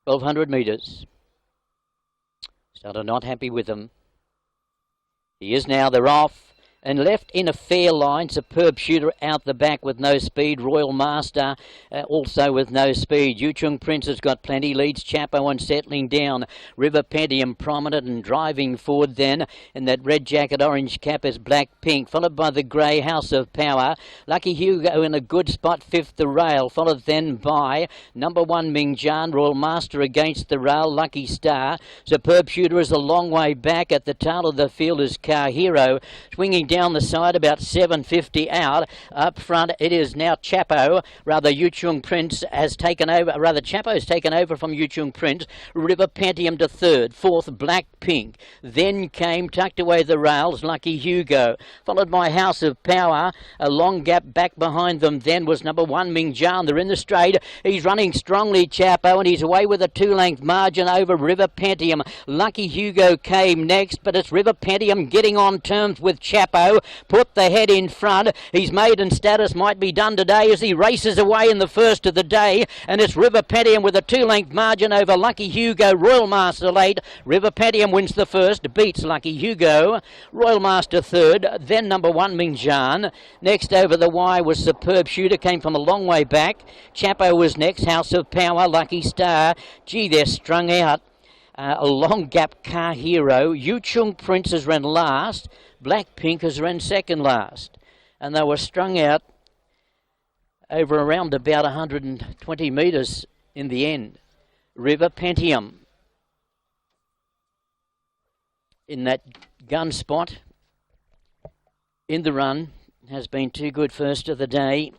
1,200 metres. Starter not happy with them. He is now, they're off. And left in a fair line, Superb Shooter out the back with no speed. Royal Master also with no speed. Yuchung Prince has got plenty. Leads Chapo and settling down. River Pentium prominent and driving forward then. And that red jacket, orange cap is Black Pink. Followed by the grey House of Power. Lucky Hugo in a good spot, fifth the rail. Followed then by number 1 Ming Jan. Royal Master against the rail. Lucky Star. Superb Shooter is a long way back. At the tail of the field is Car Hero. Swinging down the side about 750 out. Up front it is now Chapo. Yuchung Prince has taken over. Chapo's taken over from Yuchung Prince. River Pentium to third. Fourth Black Pink. Then came tucked away the rails Lucky Hugo. Followed by House of Power. A long gap back behind them then was number 1 Ming Jan. They're in the straight. He's running strongly Chapo and he's away with a 2-length margin over River Pentium. Lucky Hugo came next, but it's River Pentium getting on terms with Chapo. Put the head in front. His maiden status might be done today as he races away in the first of the day. And it's River Pentium with a 2-length margin over Lucky Hugo. Royal Master late. River Pentium wins the first. Beats Lucky Hugo. Royal Master third. Then number 1 Ming Jan. Next over the wire was Superb Shooter. Came from a long way back. Chapo was next. House of Power. Lucky Star. Gee, they're strung out. A long gap Car Hero. Yuchung Prince has run last. Black Pink has run second last. And they were strung out over around about 120 metres in the end. River Pentium in that gun spot in the run has been too good first of the day.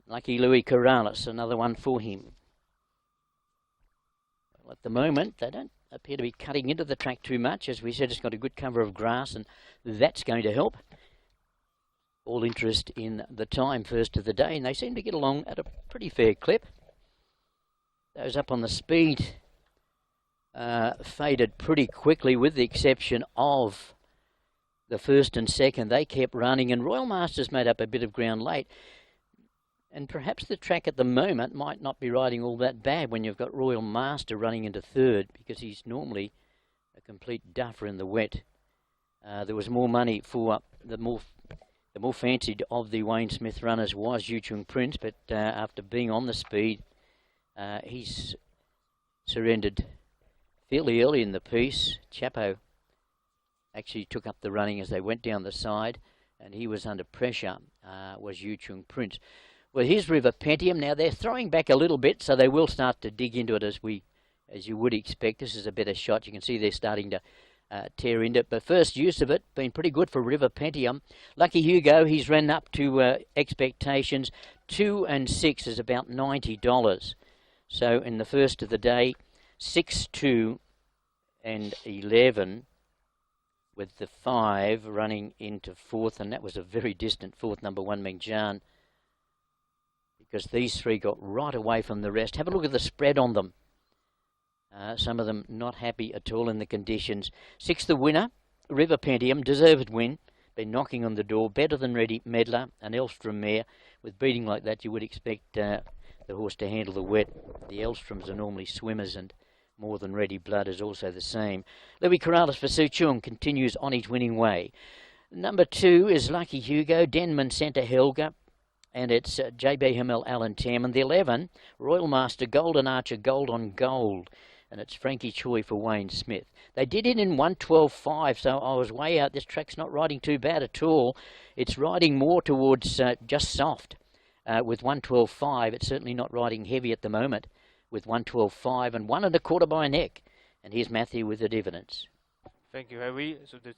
Lucky Louis Corrales, another one for him. Well, at the moment, they don't appear to be cutting into the track too much. As we said, it's got a good cover of grass, and that's going to help. All interest in the time first of the day, and they seem to get along at a pretty fair clip. Those up on the speed faded pretty quickly, with the exception of the first and second. They kept running, and Royal Masters made up a bit of ground late. And perhaps the track at the moment might not be riding all that bad when you've got Royal Master running into third, because he's normally a complete duffer in the wet. There was more money for the more fancied of the Wayne Smith runners was Yuchung Prince, but after being on the speed, he's surrendered fairly early in the piece. Chapo actually took up the running as they went down the side, and he was under pressure, was Yuchung Prince. Well, here's River Pentium. Now they're throwing back a little bit, so they will start to dig into it as you would expect. This is a better shot. You can see they're starting to tear into it. But first use of it, been pretty good for River Pentium. Lucky Hugo, he's ran up to expectations. 2 and 6 is about $90. So in the first of the day, 6, 2 and 11, with the 5 running into fourth, and that was a very distant fourth, number 1 Ming Jan, because these three got right away from the rest. Have a look at the spread on them. Some of them not happy at all in the conditions. 6th the winner, River Pentium, deserved win. Been knocking on the door, better than Ready Medlar, an Elstrom mare. With beating like that, you would expect the horse to handle the wet. The Elstroms are normally swimmers, and More Than Ready Blood is also the same. Louis Corrales for Suchung continues on his winning way. Number 2 is Lucky Hugo, Denman Centre Helga, and it's JB Hamel Alan Tam. And the 11, Royal Master Golden Archer Gold on Gold, and it's Frankie Choi for Wayne Smith. They did it in 1:12.5, so I was way out. This track's not riding too bad at all. It's riding more towards just soft with 1:12.5. It's certainly not riding heavy at the moment with 1:12.5 and 1 1/4 by a neck. And here's Matthew with the dividends. Thank you, Harry. So the